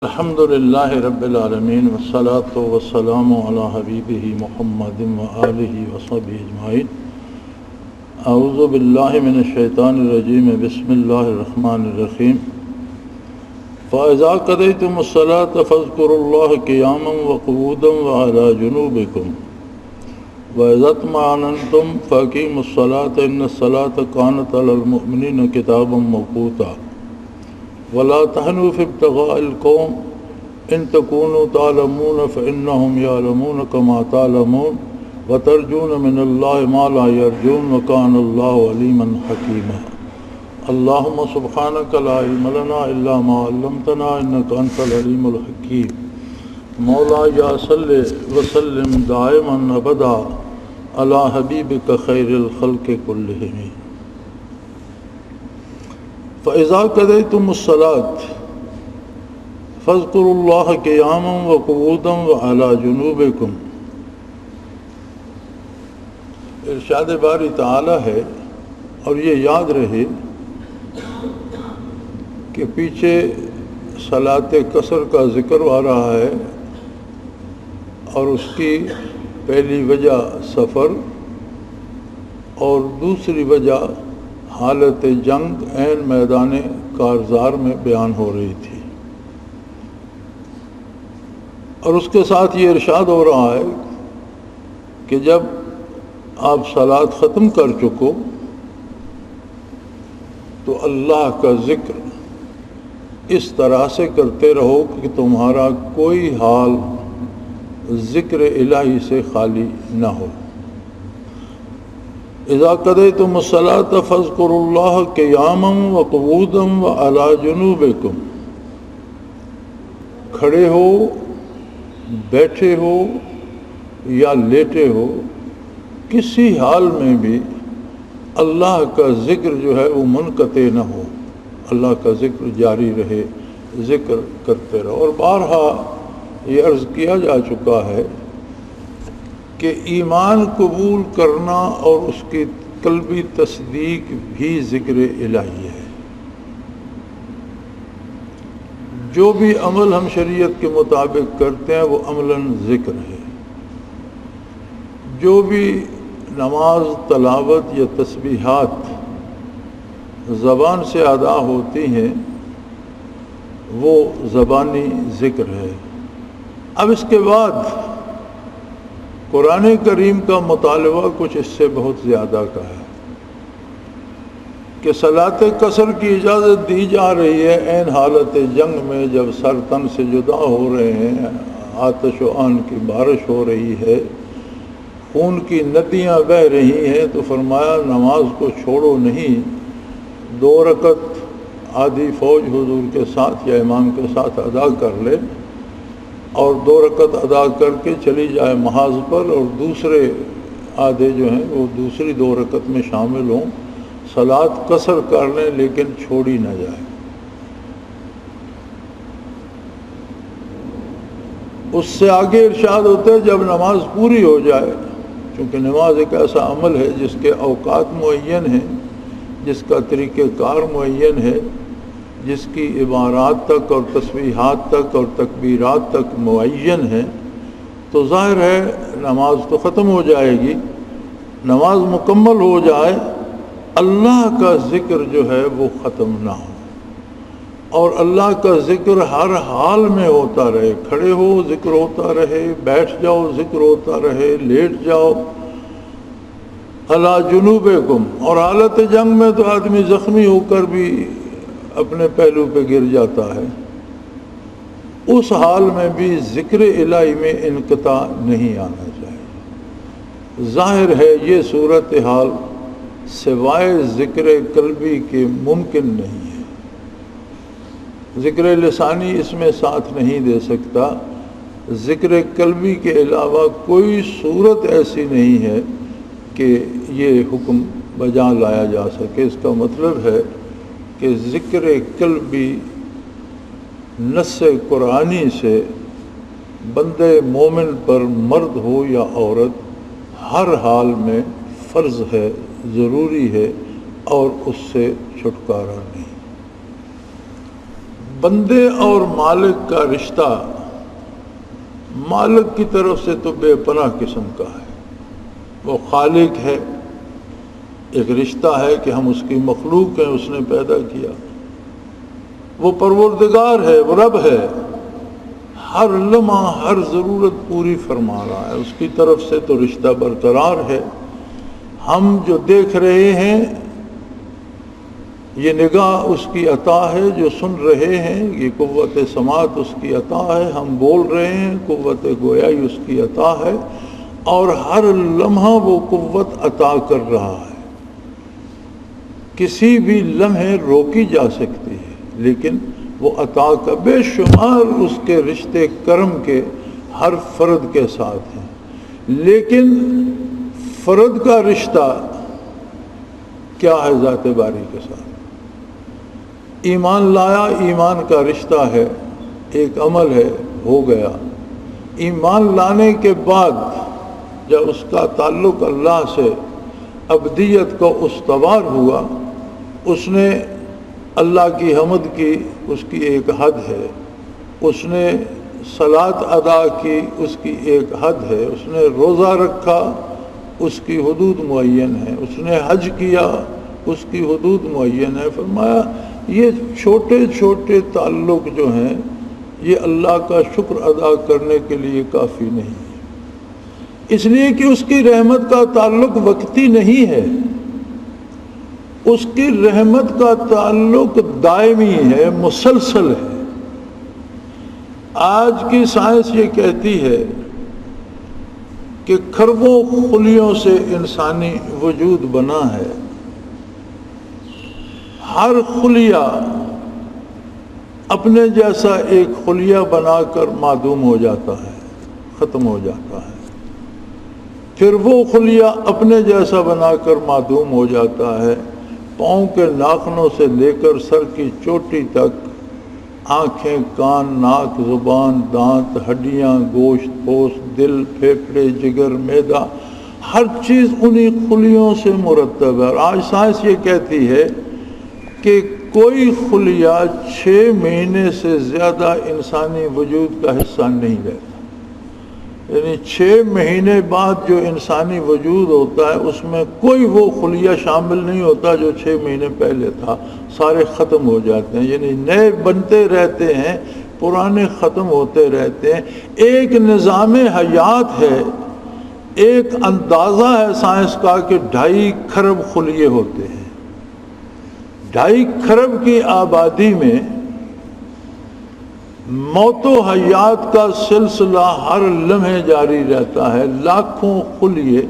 الحمد للہ رب العالمین والصلاة والسلام علی حبیبہ محمد وآلہ وصحبہ اجمعین۔ اعوذ باللہ من الشیطان الرجیم، بسم اللہ الرحمن الرحیم۔ فَإِذَا قَضَيْتُمُ الصَّلَاةَ فَاذْكُرُوا اللَّهَ قِيَامًا وَقُعُودًا وَعَلَى جُنُوبِكُمْ وَإِذَا اطْمَأْنَنْتُمْ فَأَقِيمُوا الصَّلَاةَ إِنَّ الصَّلَاةَ كَانَتْ عَلَى الْمُؤْمِنِينَ كِتَابًا مَّوْقُوتًا وَلَا تَهِنُوا فِي ابْتِغَاءِ الْقَوْمِ إِن تَكُونُوا تَعْلَمُونَ فَإِنَّهُمْ يَعْلَمُونَ كَمَا تَعْلَمُونَ وَتَرْجُونَ مِنَ اللَّهِ مَا لَا يَرْجُونَ وَكَانَ اللَّهُ عَلِيمًا حَكِيمًا۔ اللهم سبحانك لا علم لنا إلا ما علمتنا إنك أنت العليم الحكيم۔ مولاي صل وسلم دائما أبدا على حبيبك خير الخلق كلهم۔ فَإِذَا قَضَيْتُمُ الصَّلَاةَ فَاذْكُرُوا اللَّهَ قِيَامًا وَقُعُودًا وَعَلَى جُنُوبِكُمْ۔ ارشاد باری تعالی ہے، اور یہ یاد رہے کہ پیچھے صلاۃ قصر کا ذکر آ رہا ہے، اور اس کی پہلی وجہ سفر اور دوسری وجہ حالت جنگ عین میدان کارزار میں بیان ہو رہی تھی، اور اس کے ساتھ یہ ارشاد ہو رہا ہے کہ جب آپ صلاۃ ختم کر چکو تو اللہ کا ذکر اس طرح سے کرتے رہو کہ تمہارا کوئی حال ذکر الہی سے خالی نہ ہو۔ اذا قضیتم الصلاۃ فاذکروا اللہ قیاما وقعودا وعلی جنوبکم۔ کھڑے ہو، بیٹھے ہو یا لیٹے ہو، کسی حال میں بھی اللہ کا ذکر جو ہے وہ منقطع نہ ہو، اللہ کا ذکر جاری رہے، ذکر کرتے رہو۔ اور بارہا یہ عرض کیا جا چکا ہے کہ ایمان قبول کرنا اور اس کی قلبی تصدیق بھی ذکر الہی ہے۔ جو بھی عمل ہم شریعت کے مطابق کرتے ہیں وہ عملاً ذکر ہے۔ جو بھی نماز، تلاوت یا تسبیحات زبان سے ادا ہوتی ہیں وہ زبانی ذکر ہے۔ اب اس کے بعد قرآن کریم کا مطالبہ کچھ اس سے بہت زیادہ کا ہے کہ صلاۃ قصر کی اجازت دی جا رہی ہے عین حالت جنگ میں، جب سر تن سے جدا ہو رہے ہیں، آتش و آن کی بارش ہو رہی ہے، خون کی ندیاں بہہ رہی ہیں، تو فرمایا نماز کو چھوڑو نہیں، 2 رکعت آدھی فوج حضور کے ساتھ یا امام کے ساتھ ادا کر لے، اور 2 رکعت ادا کر کے چلی جائے محاذ پر، اور دوسرے آدھے جو ہیں وہ دوسری 2 رکعت میں شامل ہوں، صلاۃ قصر کر لیں لیکن چھوڑی نہ جائے۔ اس سے آگے ارشاد ہوتا ہے جب نماز پوری ہو جائے، چونکہ نماز ایک ایسا عمل ہے جس کے اوقات معین ہیں، جس کا طریقہ کار معین ہے، جس کی عبارات تک اور تسبیحات تک اور تکبیرات تک معین ہیں، تو ظاہر ہے نماز تو ختم ہو جائے گی۔ نماز مکمل ہو جائے، اللہ کا ذکر جو ہے وہ ختم نہ ہو، اور اللہ کا ذکر ہر حال میں ہوتا رہے۔ کھڑے ہو ذکر ہوتا رہے، بیٹھ جاؤ ذکر ہوتا رہے، لیٹ جاؤ۔ علی جنوبکم، اور حالت جنگ میں تو آدمی زخمی ہو کر بھی اپنے پہلو پہ گر جاتا ہے، اس حال میں بھی ذکر الہی میں انقطاع نہیں آنا چاہیے۔ ظاہر ہے یہ صورتحال سوائے ذکر قلبی کے ممکن نہیں ہے، ذکر لسانی اس میں ساتھ نہیں دے سکتا، ذکر قلبی کے علاوہ کوئی صورت ایسی نہیں ہے کہ یہ حکم بجا لایا جا سکے۔ اس کا مطلب ہے کہ ذکر قلبی نص قرآنی سے بندے مومن پر، مرد ہو یا عورت، ہر حال میں فرض ہے، ضروری ہے، اور اس سے چھٹکارا نہیں۔ بندے اور مالک کا رشتہ مالک کی طرف سے تو بے پناہ قسم کا ہے، وہ خالق ہے، ایک رشتہ ہے کہ ہم اس کی مخلوق ہیں، اس نے پیدا کیا، وہ پروردگار ہے، وہ رب ہے، ہر لمحہ ہر ضرورت پوری فرما رہا ہے، اس کی طرف سے تو رشتہ برقرار ہے۔ ہم جو دیکھ رہے ہیں یہ نگاہ اس کی عطا ہے، جو سن رہے ہیں یہ قوت سماعت اس کی عطا ہے، ہم بول رہے ہیں قوت گویائی اس کی عطا ہے، اور ہر لمحہ وہ قوت عطا کر رہا ہے۔ کسی بھی لمحے روکی جا سکتی ہے، لیکن وہ عطا کا بے شمار اس کے رشتے کرم کے ہر فرد کے ساتھ ہیں، لیکن فرد کا رشتہ کیا ہے ذات باری کے ساتھ؟ ایمان لایا، ایمان کا رشتہ ہے، ایک عمل ہے، ہو گیا۔ ایمان لانے کے بعد جب اس کا تعلق اللہ سے ابدیت کو استوار ہوا، اس نے اللہ کی حمد کی، اس کی ایک حد ہے، اس نے صلاۃ ادا کی، اس کی ایک حد ہے، اس نے روزہ رکھا، اس کی حدود معین ہے، اس نے حج کیا، اس کی حدود معین ہے۔ فرمایا یہ چھوٹے چھوٹے تعلق جو ہیں یہ اللہ کا شکر ادا کرنے کے لیے کافی نہیں ہے، اس لیے کہ اس کی رحمت کا تعلق وقتی نہیں ہے، اس کی رحمت کا تعلق دائمی ہے، مسلسل ہے۔ آج کی سائنس یہ کہتی ہے کہ کھربوں خلیوں سے انسانی وجود بنا ہے، ہر خلیہ اپنے جیسا ایک خلیہ بنا کر معدوم ہو جاتا ہے، ختم ہو جاتا ہے، پھر وہ خلیہ اپنے جیسا بنا کر معدوم ہو جاتا ہے۔ پاؤں کے ناخنوں سے لے کر سر کی چوٹی تک، آنکھیں، کان، ناک، زبان، دانت، ہڈیاں، گوشت، پوست، دل، پھیپھڑے، جگر، معدہ، ہر چیز انہی خلیوں سے مرتب ہے۔ اور آج سائنس یہ کہتی ہے کہ کوئی خلیہ 6 مہینے سے زیادہ انسانی وجود کا حصہ نہیں رہتا، یعنی 6 مہینے بعد جو انسانی وجود ہوتا ہے اس میں کوئی وہ خلیہ شامل نہیں ہوتا جو 6 مہینے پہلے تھا، سارے ختم ہو جاتے ہیں، یعنی نئے بنتے رہتے ہیں، پرانے ختم ہوتے رہتے ہیں۔ ایک نظام حیات ہے، ایک اندازہ ہے سائنس کا کہ 2.5 کھرب خلیے ہوتے ہیں۔ 2.5 کھرب کی آبادی میں موت و حیات کا سلسلہ ہر لمحے جاری رہتا ہے، لاکھوں خلیے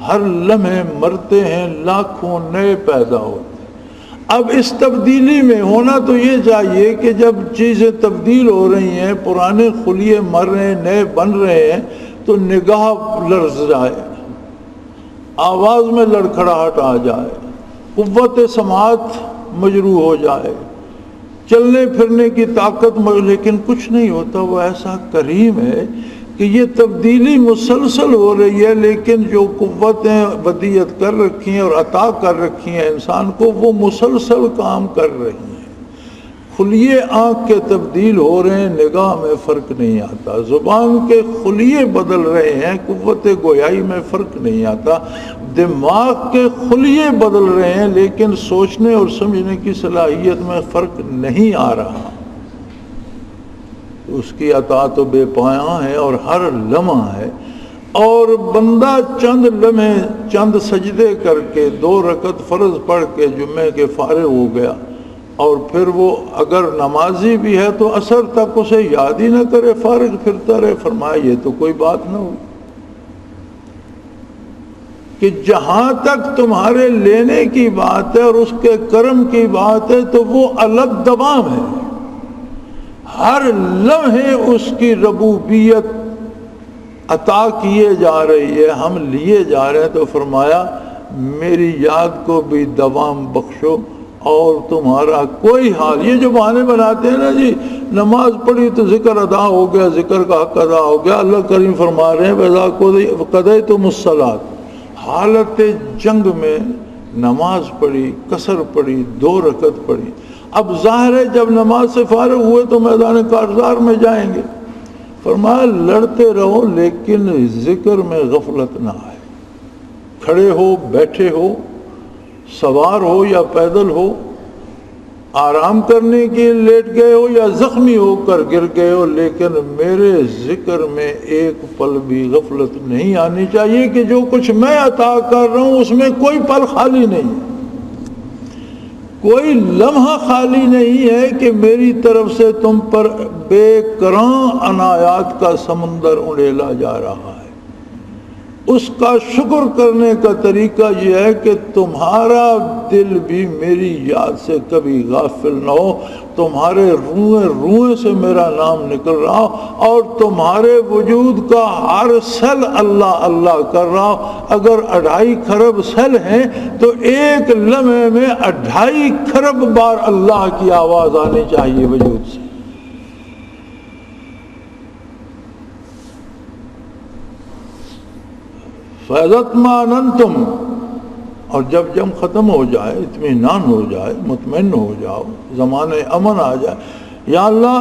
ہر لمحے مرتے ہیں، لاکھوں نئے پیدا ہوتے ہیں۔ اب اس تبدیلی میں ہونا تو یہ چاہیے کہ جب چیزیں تبدیل ہو رہی ہیں، پرانے خلیے مر رہے ہیں، نئے بن رہے ہیں، تو نگاہ لرز جائے، آواز میں لڑکھڑاہٹ آ جائے، قوت سماعت مجروح ہو جائے، چلنے پھرنے کی طاقت لیکن کچھ نہیں ہوتا۔ وہ ایسا کریم ہے کہ یہ تبدیلی مسلسل ہو رہی ہے، لیکن جو قوتیں ودیت کر رکھی ہیں اور عطا کر رکھی ہیں انسان کو، وہ مسلسل کام کر رہی ہیں۔ خلیے آنکھ کے تبدیل ہو رہے ہیں، نگاہ میں فرق نہیں آتا، زبان کے خلیے بدل رہے ہیں، قوت گویائی میں فرق نہیں آتا، دماغ کے خلیے بدل رہے ہیں، لیکن سوچنے اور سمجھنے کی صلاحیت میں فرق نہیں آ رہا۔ اس کی عطا تو بے پایاں ہے اور ہر لمحہ ہے، اور بندہ چند لمحے چند سجدے کر کے 2 رکعت فرض پڑھ کے جمعے کے فارغ ہو گیا، اور پھر وہ اگر نمازی بھی ہے تو عصر تک اسے یاد ہی نہ کرے، فارغ پھرتا رہے۔ فرمایا یہ تو کوئی بات نہ ہو کہ جہاں تک تمہارے لینے کی بات ہے اور اس کے کرم کی بات ہے تو وہ الگ دوام ہے، ہر لمحے اس کی ربوبیت عطا کیے جا رہی ہے، ہم لیے جا رہے ہیں۔ تو فرمایا میری یاد کو بھی دوام بخشو اور تمہارا کوئی حال، یہ جو بہانے بناتے ہیں نا جی، نماز پڑھی تو ذکر ادا ہو گیا، ذکر کا حق ادا ہو گیا، اللہ کریم فرما رہے ہیں وَإِذَا قَضَيْتُمُ الصَّلَاةَ، حالت جنگ میں نماز پڑھی، قصر پڑھی، 2 رکعت پڑھی، اب ظاہر ہے جب نماز سے فارغ ہوئے تو میدان کارزار میں جائیں گے. فرمایا لڑتے رہو لیکن ذکر میں غفلت نہ آئے. کھڑے ہو، بیٹھے ہو، سوار ہو یا پیدل ہو، آرام کرنے کے لیے لیٹ گئے ہو یا زخمی ہو کر گر گئے ہو، لیکن میرے ذکر میں ایک پل بھی غفلت نہیں آنی چاہیے کہ جو کچھ میں عطا کر رہا ہوں اس میں کوئی پل خالی نہیں، کوئی لمحہ خالی نہیں ہے کہ میری طرف سے تم پر بے کراں عنایات کا سمندر اڑیلا جا رہا ہے. اس کا شکر کرنے کا طریقہ یہ ہے کہ تمہارا دل بھی میری یاد سے کبھی غافل نہ ہو، تمہارے روئیں روئیں سے میرا نام نکل رہا ہو اور تمہارے وجود کا ہر سیل اللہ اللہ کر رہا ہو. اگر 2.5 کھرب سیل ہیں تو ایک لمحے میں 2.5 کھرب بار اللہ کی آواز آنی چاہیے وجود سے. فَإِذَا اور جب جنگ ختم ہو جائے، اطمینان ہو جائے، مطمئن ہو جاؤ، زمانے امن آ جائے. یا اللہ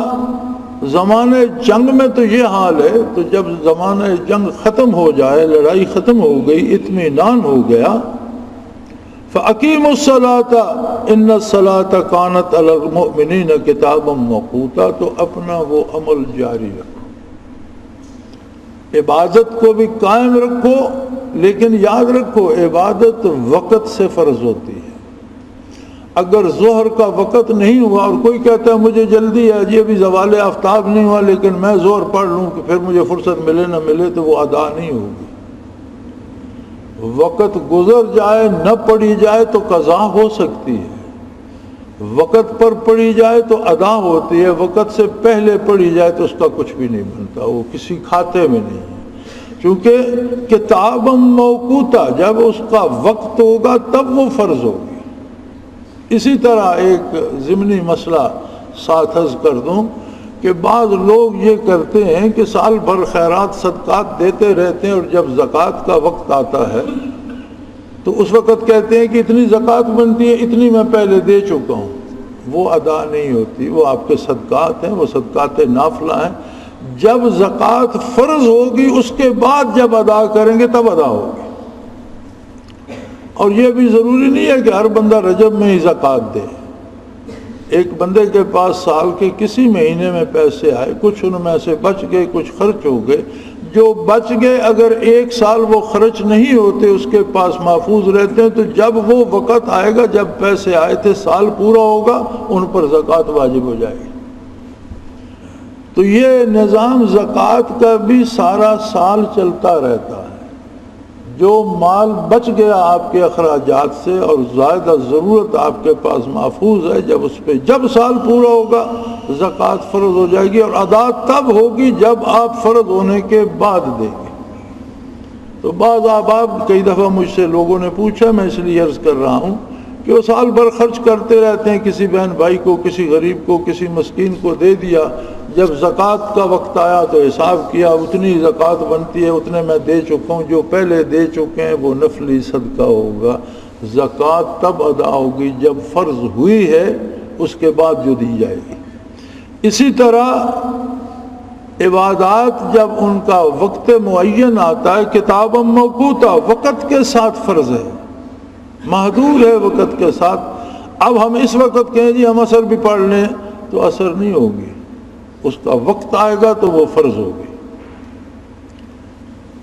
زمانے جنگ میں تو یہ حال ہے، تو جب زمانے جنگ ختم ہو جائے، لڑائی ختم ہو گئی، اطمینان ہو گیا، فَأَقِيمُوا الصَّلَاةَ إِنَّ الصَّلَاةَ كَانَتْ عَلَى الْمُؤْمِنِينَ كِتَابًا مَّوْقُوتًا. تو اپنا وہ عمل جاری رکھو، عبادت کو بھی قائم رکھو، لیکن یاد رکھو عبادت وقت سے فرض ہوتی ہے. اگر ظہر کا وقت نہیں ہوا اور کوئی کہتا ہے مجھے جلدی ہے جی ابھی زوال آفتاب نہیں ہوا لیکن میں ظہر پڑھ لوں کہ پھر مجھے فرصت ملے نہ ملے، تو وہ ادا نہیں ہوگی. وقت گزر جائے نہ پڑھی جائے تو قضا ہو سکتی ہے، وقت پر پڑھی جائے تو ادا ہوتی ہے، وقت سے پہلے پڑھی جائے تو اس کا کچھ بھی نہیں بنتا، وہ کسی کھاتے میں نہیں ہے. چونکہ کتاب موقوتا، جب اس کا وقت ہوگا تب وہ فرض ہوگی. اسی طرح ایک ضمنی مسئلہ ساتھ عرض کر دوں کہ بعض لوگ یہ کرتے ہیں کہ سال بھر خیرات صدقات دیتے رہتے ہیں اور جب زکوٰۃ کا وقت آتا ہے تو اس وقت کہتے ہیں کہ اتنی زکوٰۃ بنتی ہے، اتنی میں پہلے دے چکا ہوں. وہ ادا نہیں ہوتی، وہ آپ کے صدقات ہیں، وہ صدقات نافلہ ہیں. جب زکوٰۃ فرض ہوگی اس کے بعد جب ادا کریں گے تب ادا ہوگی. اور یہ بھی ضروری نہیں ہے کہ ہر بندہ رجب میں ہی زکوٰۃ دے. ایک بندے کے پاس سال کے کسی مہینے میں پیسے آئے، کچھ ان میں سے بچ گئے، کچھ خرچ ہو گئے، جو بچ گئے اگر ایک سال وہ خرچ نہیں ہوتے اس کے پاس محفوظ رہتے ہیں، تو جب وہ وقت آئے گا جب پیسے آئے تھے سال پورا ہوگا ان پر زکوٰۃ واجب ہو جائے گی. تو یہ نظام زکوٰۃ کا بھی سارا سال چلتا رہتا ہے. جو مال بچ گیا آپ کے اخراجات سے اور زائدہ ضرورت آپ کے پاس محفوظ ہے، جب اس پہ جب سال پورا ہوگا زکوٰۃ فرض ہو جائے گی، اور ادا تب ہوگی جب آپ فرض ہونے کے بعد دیں گے. تو بعض احباب کئی دفعہ مجھ سے لوگوں نے پوچھا، میں اس لیے عرض کر رہا ہوں کہ وہ سال بھر خرچ کرتے رہتے ہیں، کسی بہن بھائی کو، کسی غریب کو، کسی مسکین کو دے دیا، جب زکوٰۃ کا وقت آیا تو حساب کیا اتنی زکوٰۃ بنتی ہے، اتنے میں دے چکا ہوں، جو پہلے دے چکے ہیں وہ نفلی صدقہ ہوگا. زکوٰۃ تب ادا ہوگی جب فرض ہوئی ہے، اس کے بعد جو دی جائے گی. اسی طرح عبادات جب ان کا وقت معین آتا ہے، کتاب موقوتا، وقت کے ساتھ فرض ہے، محدود ہے وقت کے ساتھ. اب ہم اس وقت کہیں جی ہم عصر بھی پڑھ لیں تو عصر نہیں ہوگی، اس کا وقت آئے گا تو وہ فرض ہوگی.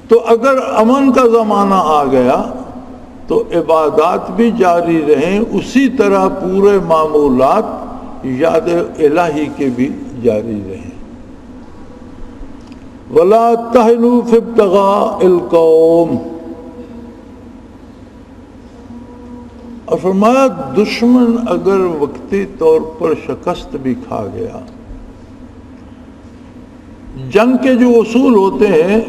تو اگر امن کا زمانہ آ گیا تو عبادات بھی جاری رہیں، اسی طرح پورے معمولات یاد الہی کے بھی جاری رہیں. وَلَا تَهِنُوا فِي ابْتِغَاءِ الْقَوْمِ. اور فرمایا دشمن اگر وقتی طور پر شکست بھی کھا گیا، جنگ کے جو اصول ہوتے ہیں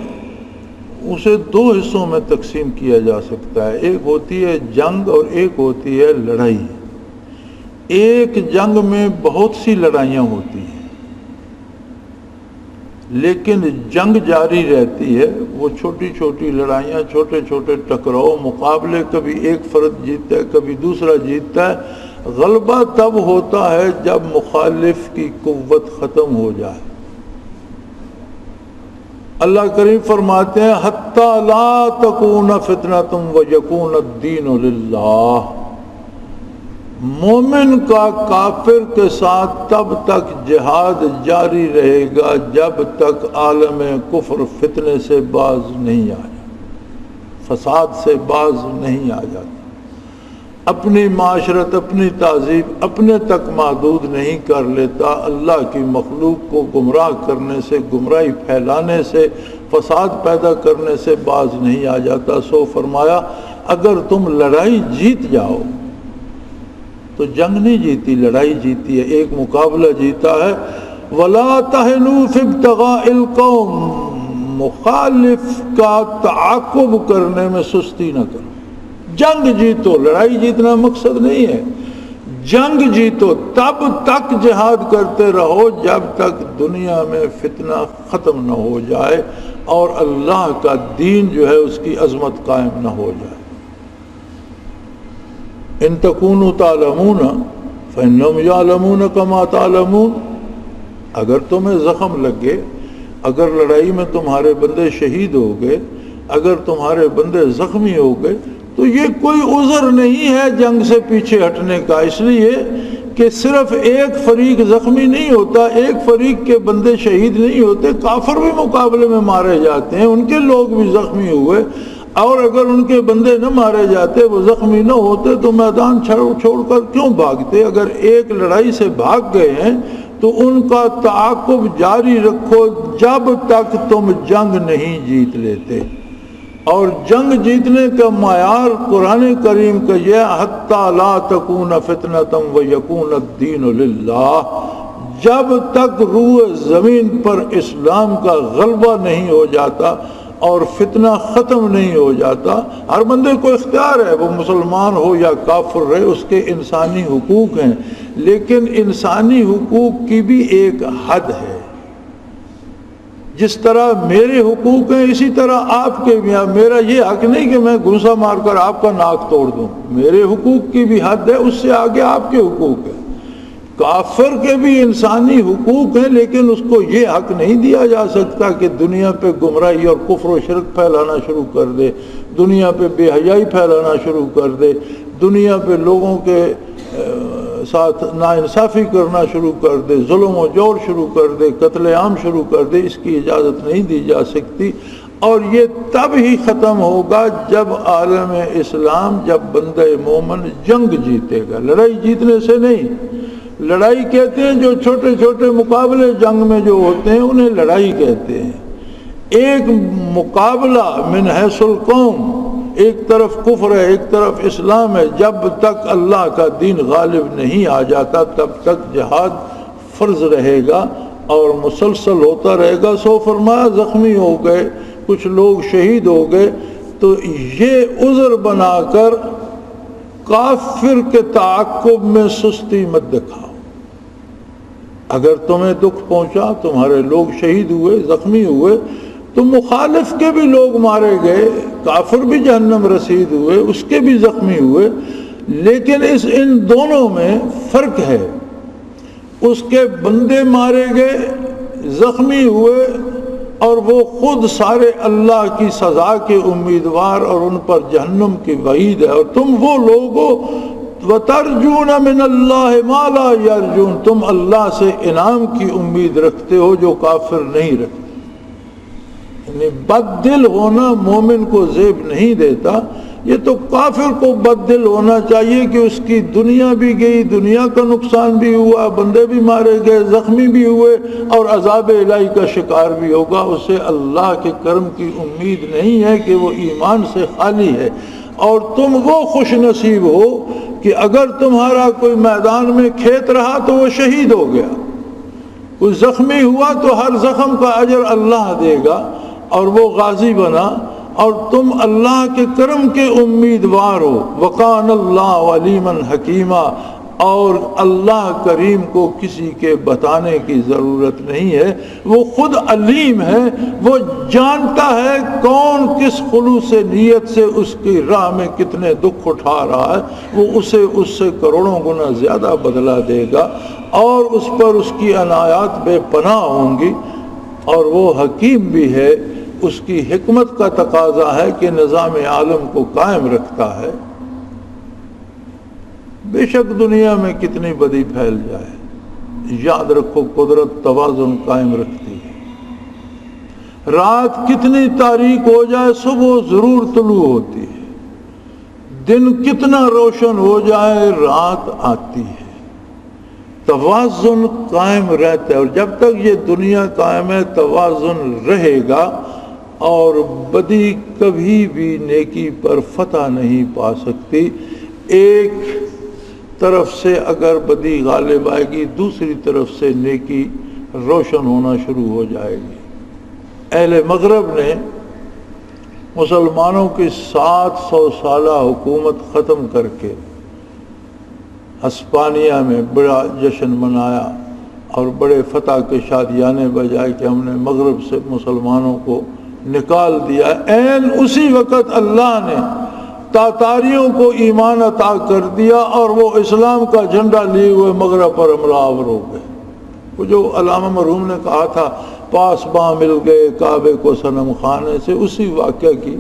اسے 2 حصوں میں تقسیم کیا جا سکتا ہے. ایک ہوتی ہے جنگ اور ایک ہوتی ہے لڑائی. ایک جنگ میں بہت سی لڑائیاں ہوتی ہیں لیکن جنگ جاری رہتی ہے. وہ چھوٹی چھوٹی لڑائیاں، چھوٹے چھوٹے ٹکراؤ، مقابلے، کبھی ایک فرد جیتتا ہے کبھی دوسرا جیتتا ہے. غلبہ تب ہوتا ہے جب مخالف کی قوت ختم ہو جائے۔ اللہ کریم فرماتے ہیں حتی لا تکون فتنۃ ویکون الدین للہ، مومن کا کافر کے ساتھ تب تک جہاد جاری رہے گا جب تک عالم کفر فتنے سے باز نہیں آ جاتا، فساد سے باز نہیں آ جاتا، اپنی معاشرت اپنی تہذیب اپنے تک محدود نہیں کر لیتا، اللہ کی مخلوق کو گمراہ کرنے سے، گمراہی پھیلانے سے، فساد پیدا کرنے سے باز نہیں آ جاتا۔ سو فرمایا اگر تم لڑائی جیت جاؤ تو جنگ نہیں جیتی، لڑائی جیتی ہے، ایک مقابلہ جیتا ہے۔ وَلَا تَهِنُوا فِي ابْتِغَاءِ الْقَوْمِ، مخالف کا تعاقب کرنے میں سستی نہ کرو۔ جنگ جیتو، لڑائی جیتنا مقصد نہیں ہے، جنگ جیتو، تب تک جہاد کرتے رہو جب تک دنیا میں فتنہ ختم نہ ہو جائے اور اللہ کا دین جو ہے اس کی عظمت قائم نہ ہو جائے۔ ان تکونوا تعلمون فانہم یعلمون کما تعلمون، اگر تمہیں زخم لگے، اگر لڑائی میں تمہارے بندے شہید ہو گئے، اگر تمہارے بندے زخمی ہو گئے تو یہ کوئی عذر نہیں ہے جنگ سے پیچھے ہٹنے کا، اس لیے کہ صرف ایک فریق زخمی نہیں ہوتا، ایک فریق کے بندے شہید نہیں ہوتے، کافر بھی مقابلے میں مارے جاتے ہیں، ان کے لوگ بھی زخمی ہوئے، اور اگر ان کے بندے نہ مارے جاتے، وہ زخمی نہ ہوتے تو میدان چھوڑ کر کیوں بھاگتے؟ اگر ایک لڑائی سے بھاگ گئے ہیں تو ان کا تعاقب جاری رکھو جب تک تم جنگ نہیں جیت لیتے۔ اور جنگ جیتنے کا معیار قرآن کریم کا یہ حتی لا تکون فتنۃ ویکون الدین للہ، جب تک روح زمین پر اسلام کا غلبہ نہیں ہو جاتا اور فتنہ ختم نہیں ہو جاتا۔ ہر بندے کو اختیار ہے، وہ مسلمان ہو یا کافر رہے، اس کے انسانی حقوق ہیں، لیکن انسانی حقوق کی بھی ایک حد ہے۔ جس طرح میرے حقوق ہیں اسی طرح آپ کے بھی ہیں۔ میرا یہ حق نہیں کہ میں گھونسا مار کر آپ کا ناک توڑ دوں، میرے حقوق کی بھی حد ہے، اس سے آگے آپ کے حقوق ہیں۔ کافر کے بھی انسانی حقوق ہیں، لیکن اس کو یہ حق نہیں دیا جا سکتا کہ دنیا پہ گمراہی اور کفر و شرک پھیلانا شروع کر دے، دنیا پہ بے حیائی پھیلانا شروع کر دے، دنیا پہ لوگوں کے ساتھ ناانصافی کرنا شروع کر دے، ظلم و جور شروع کر دے، قتل عام شروع کر دے، اس کی اجازت نہیں دی جا سکتی۔ اور یہ تب ہی ختم ہوگا جب عالم اسلام، جب بندہ مومن جنگ جیتے گا، لڑائی جیتنے سے نہیں۔ لڑائی کہتے ہیں جو چھوٹے چھوٹے مقابلے جنگ میں جو ہوتے ہیں انہیں لڑائی کہتے ہیں۔ ایک مقابلہ من حیث القوم، ایک طرف کفر ہے ایک طرف اسلام ہے، جب تک اللہ کا دین غالب نہیں آ جاتا تب تک جہاد فرض رہے گا اور مسلسل ہوتا رہے گا۔ سو فرمایا زخمی ہو گئے، کچھ لوگ شہید ہو گئے، تو یہ عذر بنا کر کافر کے تعاقب میں سستی مت دکھاؤ۔ اگر تمہیں دکھ پہنچا، تمہارے لوگ شہید ہوئے، زخمی ہوئے، تو مخالف کے بھی لوگ مارے گئے، کافر بھی جہنم رسید ہوئے، اس کے بھی زخمی ہوئے، لیکن ان دونوں میں فرق ہے۔ اس کے بندے مارے گئے، زخمی ہوئے، اور وہ خود سارے اللہ کی سزا کے امیدوار اور ان پر جہنم کی وعید ہے، اور تم وہ لوگو وَتَرْجُونَ مِنَ اللَّهِ مَا لَا يَرْجُونَ، تم اللہ سے انعام کی امید رکھتے ہو جو کافر نہیں رکھتے۔ یعنی بد دل ہونا مومن کو زیب نہیں دیتا، یہ تو کافر کو بد دل ہونا چاہیے کہ اس کی دنیا بھی گئی، دنیا کا نقصان بھی ہوا، بندے بھی مارے گئے، زخمی بھی ہوئے، اور عذاب الہی کا شکار بھی ہوگا۔ اسے اللہ کے کرم کی امید نہیں ہے کہ وہ ایمان سے خالی ہے۔ اور تم وہ خوش نصیب ہو کہ اگر تمہارا کوئی میدان میں کھیت رہا تو وہ شہید ہو گیا، کوئی زخمی ہوا تو ہر زخم کا اجر اللہ دے گا اور وہ غازی بنا، اور تم اللہ کے کرم کے امیدوار ہو۔ وَقَانَ اللَّهُ عَلِيمًا حَكِيمًا، اور اللہ کریم کو کسی کے بتانے کی ضرورت نہیں ہے، وہ خود علیم ہے، وہ جانتا ہے کون کس خلوص نیت سے اس کی راہ میں کتنے دکھ اٹھا رہا ہے، وہ اسے اس سے کروڑوں گنا زیادہ بدلہ دے گا، اور اس پر اس کی عنایات بے پناہ ہوں گی، اور وہ حکیم بھی ہے، اس کی حکمت کا تقاضا ہے کہ نظام عالم کو قائم رکھتا ہے۔ بے شک دنیا میں کتنی بدی پھیل جائے، یاد رکھو قدرت توازن قائم رکھتی ہے۔ رات کتنی تاریک ہو جائے صبح ضرور طلوع ہوتی ہے، دن کتنا روشن ہو جائے رات آتی ہے، توازن قائم رہتا ہے، اور جب تک یہ دنیا قائم ہے توازن رہے گا، اور بدی کبھی بھی نیکی پر فتح نہیں پا سکتی۔ ایک طرف سے اگر بدی غالب آئے گی، دوسری طرف سے نیکی روشن ہونا شروع ہو جائے گی۔ اہل مغرب نے مسلمانوں کی 700 سالہ حکومت ختم کر کے ہسپانیہ میں بڑا جشن منایا، اور بڑے فتح کے شادیانے بجائے کہ ہم نے مغرب سے مسلمانوں کو نکال دیا۔ عین اسی وقت اللہ نے تاتاریوں کو ایمان عطا کر دیا، اور وہ اسلام کا جھنڈا لیے ہوئے مغرب پر حملہ آور ہو گئے۔ وہ جو علامہ مرحوم نے کہا تھا پاس باں مل گئے کعبے کو صنم خانے سے، اسی واقعہ کی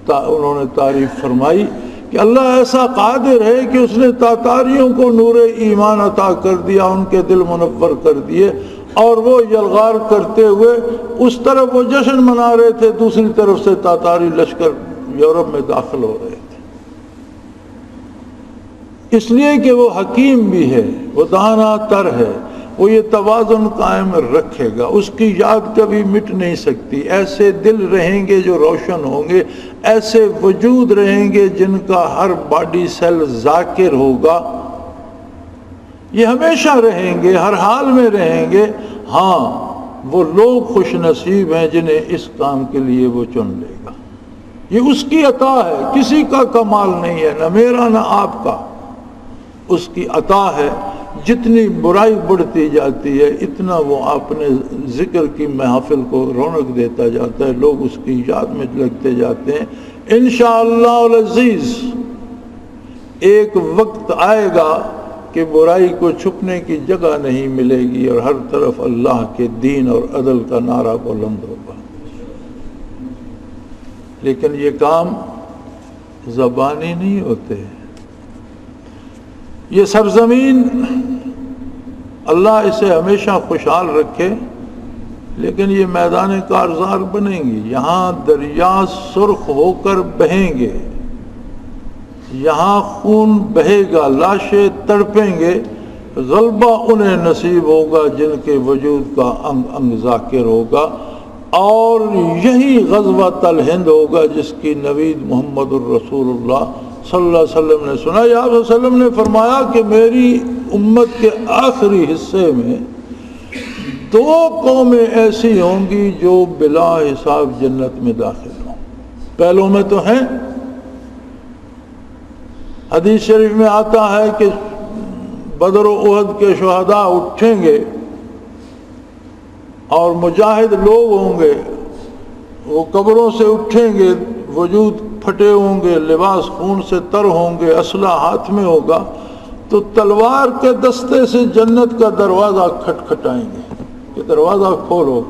انہوں نے تعریف فرمائی کہ اللہ ایسا قادر ہے کہ اس نے تاتاریوں کو نور ایمان عطا کر دیا، ان کے دل منور کر دیے، اور وہ یلغار کرتے ہوئے اس طرف وہ جشن منا رہے تھے، دوسری طرف سے تاتاری لشکر یورپ میں داخل ہو رہے تھے۔ اس لیے کہ وہ حکیم بھی ہے، وہ دانا تر ہے، وہ یہ توازن قائم رکھے گا، اس کی یاد کبھی مٹ نہیں سکتی۔ ایسے دل رہیں گے جو روشن ہوں گے، ایسے وجود رہیں گے جن کا ہر باڈی سیل ذاکر ہوگا، یہ ہمیشہ رہیں گے، ہر حال میں رہیں گے۔ ہاں وہ لوگ خوش نصیب ہیں جنہیں اس کام کے لیے وہ چن لے گا۔ یہ اس کی عطا ہے، کسی کا کمال نہیں ہے، نہ میرا نہ آپ کا، اس کی عطا ہے۔ جتنی برائی بڑھتی جاتی ہے اتنا وہ اپنے ذکر کی محافل کو رونق دیتا جاتا ہے، لوگ اس کی یاد میں لگتے جاتے ہیں۔ انشاءاللہ العزیز ایک وقت آئے گا کہ برائی کو چھپنے کی جگہ نہیں ملے گی، اور ہر طرف اللہ کے دین اور عدل کا نعرہ بلند ہوگا۔ لیکن یہ کام زبانی نہیں ہوتے، یہ سرزمین اللہ اسے ہمیشہ خوشحال رکھے، لیکن یہ میدان کارزار بنیں گی، یہاں دریا سرخ ہو کر بہیں گے، یہاں خون بہے گا، لاشیں تڑپیں گے، غلبہ انہیں نصیب ہوگا جن کے وجود کا انگ انگ ذاکر ہوگا، اور یہی غزوۃ الہند ہوگا جس کی نوید محمد الرسول اللہ صلی اللہ علیہ وسلم نے سنا۔ یا رسول اللہ صلی اللہ علیہ وسلم نے فرمایا کہ میری امت کے آخری حصے میں 2 قومیں ایسی ہوں گی جو بلا حساب جنت میں داخل ہوں۔ پہلوں میں تو ہیں، حدیث شریف میں آتا ہے کہ بدر و احد کے شہداء اٹھیں گے اور مجاہد لوگ ہوں گے، وہ قبروں سے اٹھیں گے، وجود پھٹے ہوں گے، لباس خون سے تر ہوں گے، اسلحہ ہاتھ میں ہوگا، تو تلوار کے دستے سے جنت کا دروازہ کھٹکھٹائیں گے کہ دروازہ کھولو،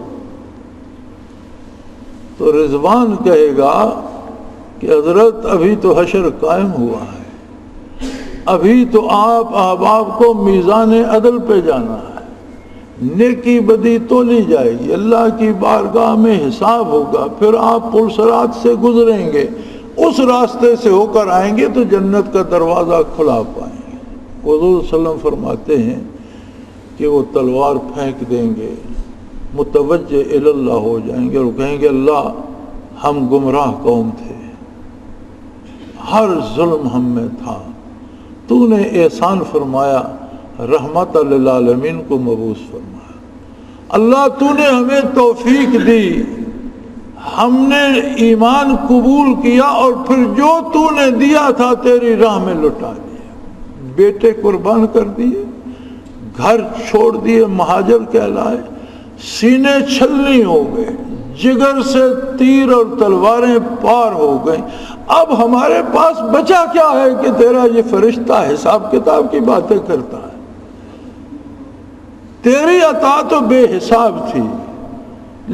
تو رضوان کہے گا کہ حضرت ابھی تو حشر قائم ہوا ہے، ابھی تو آپ احباب کو میزان عدل پہ جانا ہے، نیکی بدی تولی جائے گی، اللہ کی بارگاہ میں حساب ہوگا، پھر آپ پل صراط سے گزریں گے، اس راستے سے ہو کر آئیں گے تو جنت کا دروازہ کھلا پائیں گے۔ حضور صلی اللہ علیہ وسلم فرماتے ہیں کہ وہ تلوار پھینک دیں گے، متوجہ الی اللہ ہو جائیں گے اور کہیں گے اللہ ہم گمراہ قوم تھے، ہر ظلم ہم میں تھا، تو نے احسان فرمایا، رحمت للعالمین کو مبعوث فرمایا، اللہ تو نے ہمیں توفیق دی، ہم نے ایمان قبول کیا اور پھر جو تو نے دیا تھا تیری راہ میں لٹا دیا، بیٹے قربان کر دیے، گھر چھوڑ دیے، مہاجر کہلائے، سینے چھلنی ہو گئے، جگر سے تیر اور تلواریں پار ہو گئیں۔ اب ہمارے پاس بچا کیا ہے کہ تیرا یہ فرشتہ حساب کتاب کی باتیں کرتا ہے؟ تیری عطا تو بے حساب تھی،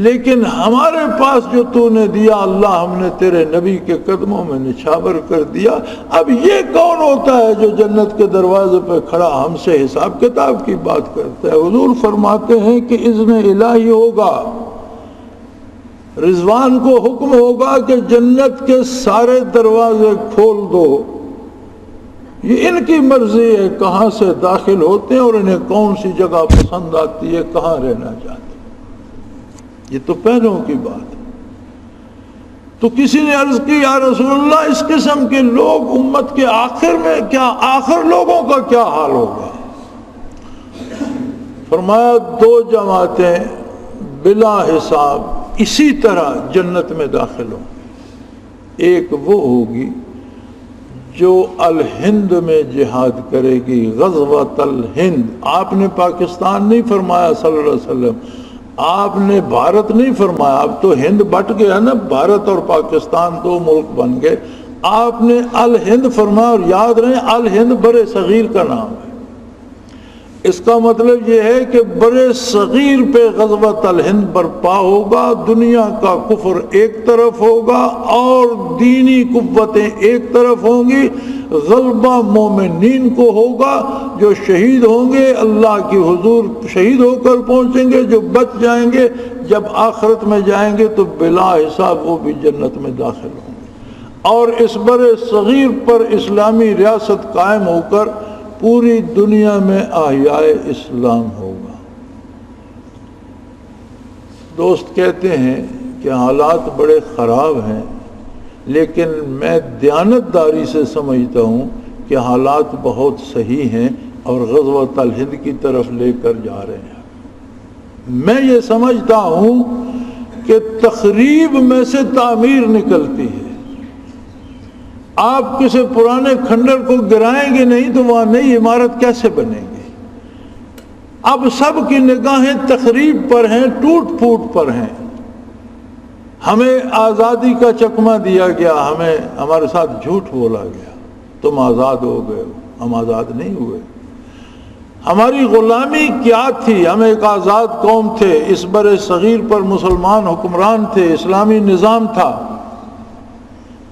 لیکن ہمارے پاس جو تو نے دیا اللہ ہم نے تیرے نبی کے قدموں میں نچھاور کر دیا۔ اب یہ کون ہوتا ہے جو جنت کے دروازے پہ کھڑا ہم سے حساب کتاب کی بات کرتا ہے؟ حضور فرماتے ہیں کہ اذن الہی ہوگا، رضوان کو حکم ہوگا کہ جنت کے سارے دروازے کھول دو، یہ ان کی مرضی ہے کہاں سے داخل ہوتے ہیں اور انہیں کون سی جگہ پسند آتی ہے، کہاں رہنا چاہتے ہیں۔ یہ تو پہلوں کی بات ہے۔ تو کسی نے عرض کی یا رسول اللہ اس قسم کے لوگ امت کے آخر میں کیا، آخر لوگوں کا کیا حال ہوگا؟ فرمایا دو جماعتیں بلا حساب اسی طرح جنت میں داخل ہوں۔ ایک وہ ہوگی جو الہند میں جہاد کرے گی، غزوۃ الہند۔ آپ نے پاکستان نہیں فرمایا صلی اللہ علیہ وسلم، آپ نے بھارت نہیں فرمایا، اب تو ہند بٹ گیا نا، بھارت اور پاکستان دو ملک بن گئے، آپ نے الہند فرمایا۔ اور یاد رہے الہند بر صغیر کا نام ہے، اس کا مطلب یہ ہے کہ بر صغیر پہ غزوۃ الہند برپا ہوگا، دنیا کا کفر ایک طرف ہوگا اور دینی قوتیں ایک طرف ہوں گی، غلبہ مومنین کو ہوگا، جو شہید ہوں گے اللہ کی حضور شہید ہو کر پہنچیں گے، جو بچ جائیں گے جب آخرت میں جائیں گے تو بلا حساب وہ بھی جنت میں داخل ہوں گے۔ اور اس بر صغیر پر اسلامی ریاست قائم ہو کر پوری دنیا میں احیاء اسلام ہوگا۔ دوست کہتے ہیں کہ حالات بڑے خراب ہیں، لیکن میں دیانتداری سے سمجھتا ہوں کہ حالات بہت صحیح ہیں اور غزوۃ الہند کی طرف لے کر جا رہے ہیں۔ میں یہ سمجھتا ہوں کہ تخریب میں سے تعمیر نکلتی ہے۔ آپ کسی پرانے کھنڈر کو گرائیں گے نہیں تو وہاں نئی عمارت کیسے بنے گی؟ اب سب کی نگاہیں تخریب پر ہیں، ٹوٹ پھوٹ پر ہیں۔ ہمیں آزادی کا چکمہ دیا گیا، ہمیں ہمارے ساتھ جھوٹ بولا گیا، تم آزاد ہو گئے ہو، ہم آزاد نہیں ہوئے۔ ہماری غلامی کیا تھی؟ ہم ایک آزاد قوم تھے، اس بر صغیر پر مسلمان حکمران تھے، اسلامی نظام تھا۔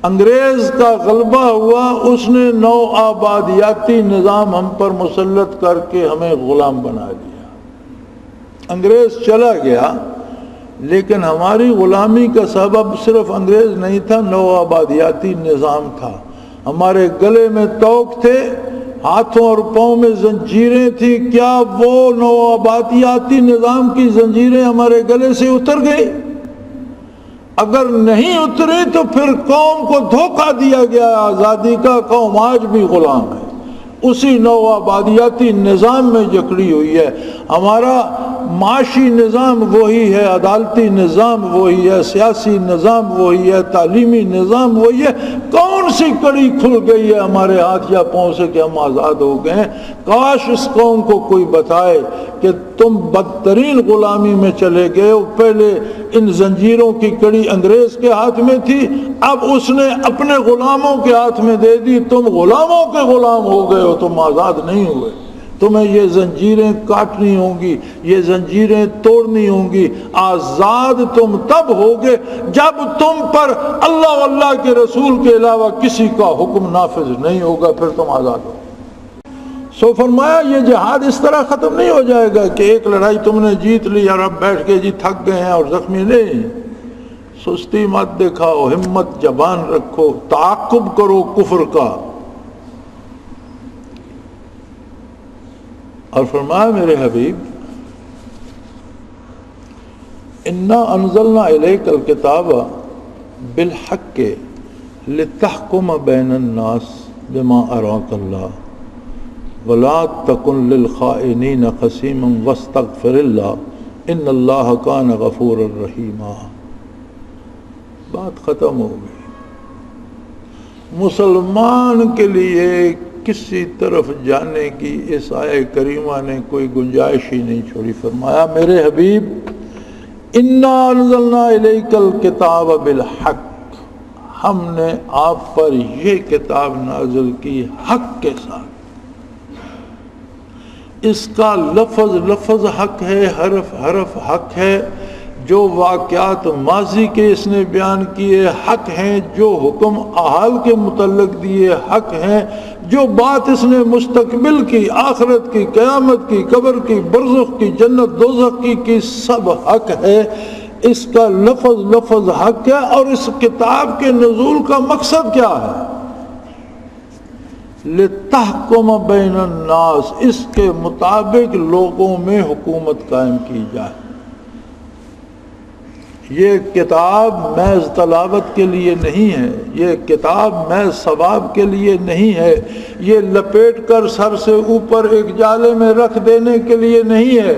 انگریز کا غلبہ ہوا، اس نے نو آبادیاتی نظام ہم پر مسلط کر کے ہمیں غلام بنا دیا۔ انگریز چلا گیا، لیکن ہماری غلامی کا سبب صرف انگریز نہیں تھا، نو آبادیاتی نظام تھا۔ ہمارے گلے میں توق تھے، ہاتھوں اور پاؤں میں زنجیریں تھیں۔ کیا وہ نو آبادیاتی نظام کی زنجیریں ہمارے گلے سے اتر گئی؟ اگر نہیں اتری تو پھر قوم کو دھوکہ دیا گیا، آزادی کا قوم آج بھی غلام ہے، اسی نو آبادیاتی نظام میں جکڑی ہوئی ہے۔ ہمارا معاشی نظام وہی ہے، عدالتی نظام وہی ہے، سیاسی نظام وہی ہے، تعلیمی نظام وہی ہے۔ کون سی کڑی کھل گئی ہے ہمارے ہاتھ یا پاؤں سے کہ ہم آزاد ہو گئے ہیں؟ کاش اس قوم کو کوئی بتائے کہ تم بدترین غلامی میں چلے گئے ہو۔ پہلے ان زنجیروں کی کڑی انگریز کے ہاتھ میں تھی، اب اس نے اپنے غلاموں کے ہاتھ میں دے دی، تم غلاموں کے غلام ہو گئے ہو، تم آزاد نہیں ہوئے۔ تمہیں یہ زنجیریں کاٹنی ہوں گی، یہ زنجیریں توڑنی ہوں گی۔ آزاد تم تب ہوگے جب تم پر اللہ و اللہ کے رسول کے علاوہ کسی کا حکم نافذ نہیں ہوگا، پھر تم آزاد ہو۔ سو فرمایا یہ جہاد اس طرح ختم نہیں ہو جائے گا کہ ایک لڑائی تم نے جیت لی اور اب بیٹھ کے جی تھک گئے ہیں اور زخمی نہیں۔ سستی مت دکھاؤ، ہمت جبان رکھو، تعاقب کرو کفر کا۔ اور فرمایا میرے حبیب انا انزلنا الیک الکتاب بالحق لتحکم بین الناس بما اراک اللہ ولا تکن للخائنین خصیما واستغفر اللہ ان اللہ کان غفورا رحیما۔ بات ختم ہو گئی۔ مسلمان کے لیے کسی طرف جانے کی اس آیہ کریمہ نے کوئی گنجائش ہی نہیں چھوڑی. فرمایا میرے حبیب انا انزلنا الیک الکتاب بالحق، ہم نے آپ پر یہ کتاب نازل کی حق کے ساتھ. اس کا لفظ لفظ حق ہے، حرف حرف حق ہے. جو واقعات ماضی کے اس نے بیان کیے حق ہیں، جو حکم احال کے متعلق دیے حق ہیں، جو بات اس نے مستقبل کی، آخرت کی، قیامت کی، قبر کی، برزخ کی، جنت دوزخ کی سب حق ہے. اس کا لفظ لفظ حق ہے. اور اس کتاب کے نزول کا مقصد کیا ہے؟ لِتَحْكُمَ بَيْنَ النَّاسِ، اس کے مطابق لوگوں میں حکومت قائم کی جائے. یہ کتاب محض تلاوت کے لیے نہیں ہے، یہ کتاب محض ثواب کے لیے نہیں ہے، یہ لپیٹ کر سر سے اوپر ایک جالے میں رکھ دینے کے لیے نہیں ہے.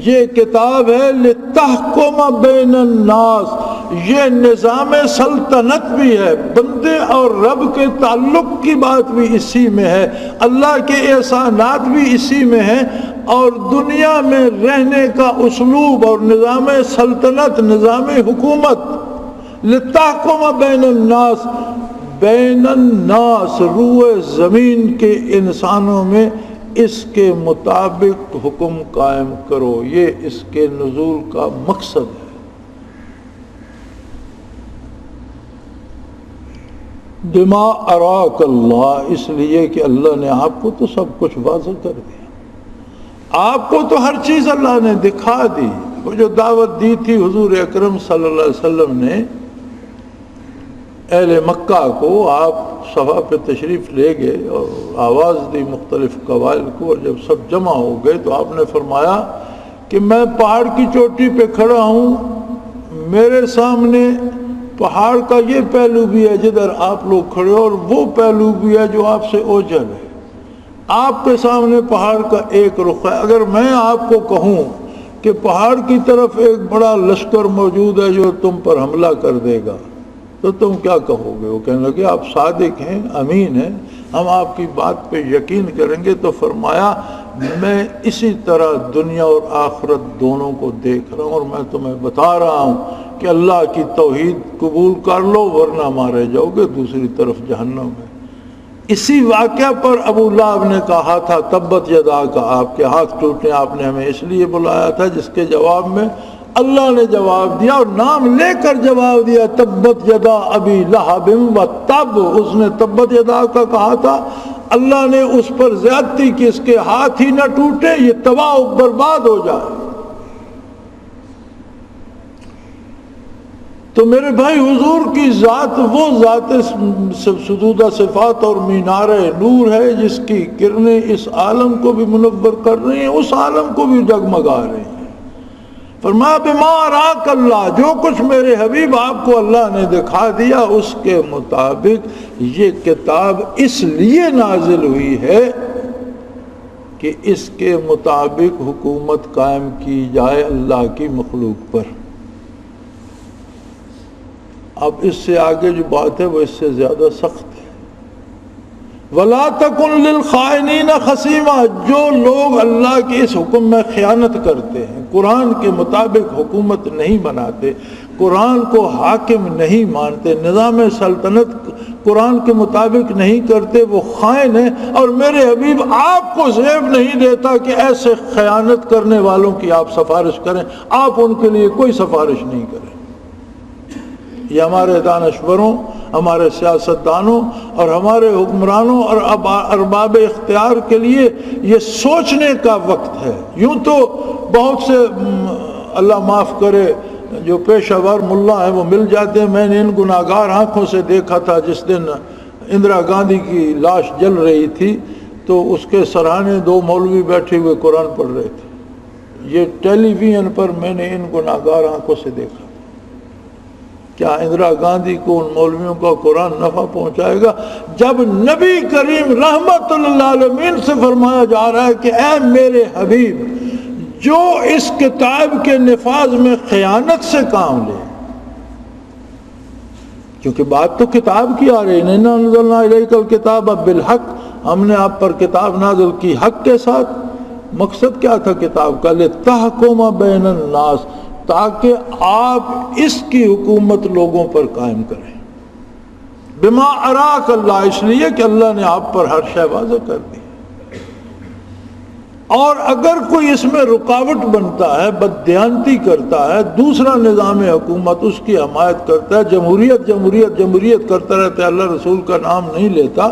یہ کتاب ہے لِتَحْكُمَ بَيْنَ النَّاسِ، یہ نظام سلطنت بھی ہے. بندے اور رب کے تعلق کی بات بھی اسی میں ہے، اللہ کے احسانات بھی اسی میں ہیں، اور دنیا میں رہنے کا اسلوب اور نظام سلطنت، نظام حکومت. لِتَحْكُمَ بَيْنَ النَّاسِ، بین الناس روئے زمین کے انسانوں میں اس کے مطابق حکم قائم کرو. یہ اس کے نزول کا مقصد ہے. بما اراک اللہ، اس لیے کہ اللہ نے آپ کو تو سب کچھ واضح کر دیا، آپ کو تو ہر چیز اللہ نے دکھا دی. وہ جو دعوت دی تھی حضور اکرم صلی اللہ علیہ وسلم نے اہل مکہ کو، آپ صفا پہ تشریف لے گئے اور آواز دی مختلف قبائل کو، اور جب سب جمع ہو گئے تو آپ نے فرمایا کہ میں پہاڑ کی چوٹی پہ کھڑا ہوں، میرے سامنے پہاڑ کا یہ پہلو بھی ہے جدھر آپ لوگ کھڑے ہو، اور وہ پہلو بھی ہے جو آپ سے اوجھل ہے. آپ کے سامنے پہاڑ کا ایک رخ ہے. اگر میں آپ کو کہوں کہ پہاڑ کی طرف ایک بڑا لشکر موجود ہے جو تم پر حملہ کر دے گا، تو تم کیا کہو گے؟ وہ کہنے لگے آپ صادق ہیں، امین ہیں، ہم آپ کی بات پہ یقین کریں گے. تو فرمایا میں اسی طرح دنیا اور آخرت دونوں کو دیکھ رہا ہوں، اور میں تمہیں بتا رہا ہوں کہ اللہ کی توحید قبول کر لو ورنہ مارے جاؤ گے دوسری طرف جہنم میں. اسی واقعہ پر ابو لہب نے کہا تھا تبت یدا کا، آپ کے ہاتھ ٹوٹے، آپ نے ہمیں اس لیے بلایا تھا، جس کے جواب میں اللہ نے جواب دیا اور نام لے کر جواب دیا، تبت یدا ابی لہب و تب. اس نے تبت یدا کا کہا تھا، اللہ نے اس پر زیادتی کی، اس کے ہاتھ ہی نہ ٹوٹے، یہ تباہ و برباد ہو جائے. تو میرے بھائی حضور کی ذات وہ ذات ستودہ صفات اور مینار نور ہے جس کی کرنیں اس عالم کو بھی منور کر رہی ہیں، اس عالم کو بھی جگمگا رہی ہیں. فرمایا بما اراک اللہ، جو کچھ میرے حبیب آپ کو اللہ نے دکھا دیا اس کے مطابق یہ کتاب اس لیے نازل ہوئی ہے کہ اس کے مطابق حکومت قائم کی جائے اللہ کی مخلوق پر. اب اس سے آگے جو بات ہے وہ اس سے زیادہ سخت ہے. وَلَا تَكُنْ لِلْخَائِنِينَ خَصِيمًا، جو لوگ اللہ کے اس حکم میں خیانت کرتے ہیں، قرآن کے مطابق حکومت نہیں بناتے، قرآن کو حاکم نہیں مانتے، نظام سلطنت قرآن کے مطابق نہیں کرتے، وہ خائن ہیں. اور میرے حبیب آپ کو زیب نہیں دیتا کہ ایسے خیانت کرنے والوں کی آپ سفارش کریں، آپ ان کے لیے کوئی سفارش نہیں کریں. یہ ہمارے دانشوروں، ہمارے سیاستدانوں اور ہمارے حکمرانوں اور ارباب اختیار کے لیے یہ سوچنے کا وقت ہے. یوں تو بہت سے اللہ معاف کرے جو پیشہ ور ملا ہیں وہ مل جاتے ہیں. میں نے ان گناہگار آنکھوں سے دیکھا تھا جس دن اندرا گاندھی کی لاش جل رہی تھی تو اس کے سرہانے دو مولوی بیٹھے ہوئے قرآن پڑھ رہے تھے. یہ ٹیلی ویژن پر میں نے ان گناہگار آنکھوں سے دیکھا. کیا اندرا گاندھی کو ان مولویوں کا قرآن نفع پہنچائے گا جب نبی کریم رحمت اللہ عالمین سے فرمایا جا رہا ہے کہ اے میرے حبیب جو اس کتاب کے نفاذ میں خیانت سے کام لے، کیونکہ بات تو کتاب کی آ رہی ہے، اِنَّا أَنزَلْنَا إِلَيْكَ الْكِتَابَ بِالْحَقِّ، ہم نے آپ پر کتاب نازل کی حق کے ساتھ. مقصد کیا تھا کتاب کا؟ لِتَحْكُمَ بَيْنَ النَّاسِ، تاکہ آپ اس کی حکومت لوگوں پر قائم کریں. بما اراک اللہ، اس لیے کہ اللہ نے آپ پر ہر شے واضح کر دی. اور اگر کوئی اس میں رکاوٹ بنتا ہے، بددیانتی کرتا ہے، دوسرا نظام حکومت اس کی حمایت کرتا ہے، جمہوریت جمہوریت جمہوریت کرتا رہتا ہے، اللہ رسول کا نام نہیں لیتا،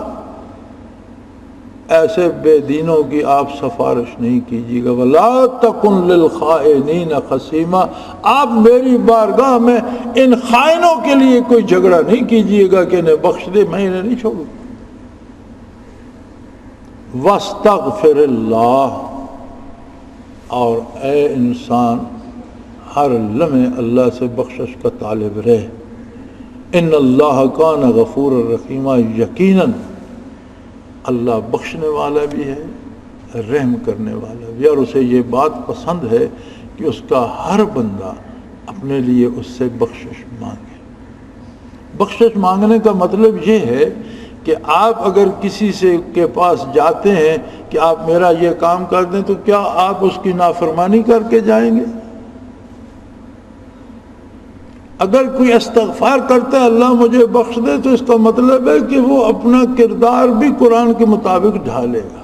ایسے بے دینوں کی آپ سفارش نہیں کیجیے گا. وَلَا تَكُنْ لِلْخَائِنِينَ خَصِيمًا، آپ میری بارگاہ میں ان خائنوں کے لیے کوئی جھگڑا نہیں کیجیے گا کہ انہیں بخش دے، میں انہیں نہیں چھوڑوں. وَاسْتَغْفِرِ اللَّهَ، اور اے انسان ہر لمحے اللہ سے بخشش کا طالب رہے. ان اللہ کان غفور الرحیم، یقیناً اللہ بخشنے والا بھی ہے، رحم کرنے والا بھی، اور اسے یہ بات پسند ہے کہ اس کا ہر بندہ اپنے لیے اس سے بخشش مانگے. بخشش مانگنے کا مطلب یہ ہے کہ آپ اگر کسی سے کے پاس جاتے ہیں کہ آپ میرا یہ کام کر دیں، تو کیا آپ اس کی نافرمانی کر کے جائیں گے؟ اگر کوئی استغفار کرتا ہے اللہ مجھے بخش دے، تو اس کا مطلب ہے کہ وہ اپنا کردار بھی قرآن کے مطابق ڈھالے گا.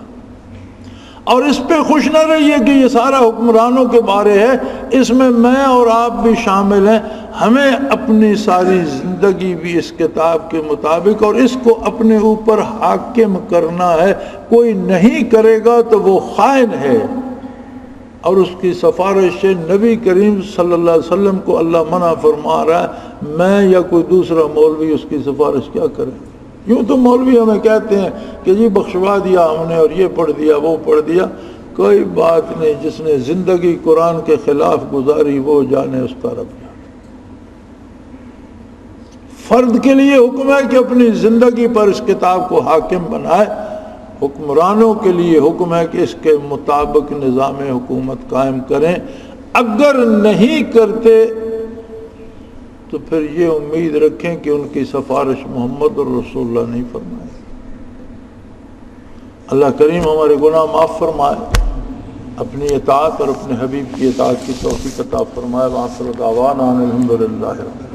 اور اس پہ خوش نہ رہیے کہ یہ سارا حکمرانوں کے بارے ہے، اس میں اور آپ بھی شامل ہیں. ہمیں اپنی ساری زندگی بھی اس کتاب کے مطابق اور اس کو اپنے اوپر حاکم کرنا ہے. کوئی نہیں کرے گا تو وہ خائن ہے، اور اس کی سفارش سے نبی کریم صلی اللہ علیہ وسلم کو اللہ منع فرما رہا ہے. میں یا کوئی دوسرا مولوی اس کی سفارش کیا کرے؟ یوں تو مولوی ہمیں کہتے ہیں کہ جی بخشوا دیا ہم نے، اور یہ پڑھ دیا وہ پڑھ دیا. کوئی بات نہیں، جس نے زندگی قرآن کے خلاف گزاری وہ جانے اس کا رب جانے. فرد کے لیے حکم ہے کہ اپنی زندگی پر اس کتاب کو حاکم بنائے. حکمرانوں کے لیے حکم ہے کہ اس کے مطابق نظام حکومت قائم کریں. اگر نہیں کرتے تو پھر یہ امید رکھیں کہ ان کی سفارش محمد رسول اللہ نہیں فرمائے. اللہ کریم ہمارے گناہ معاف فرمائے، اپنی اطاعت اور اپنے حبیب کی اطاعت کی توفیق عطا فرمائے. وآخر دعوانا الحمدللہ رب العالمین.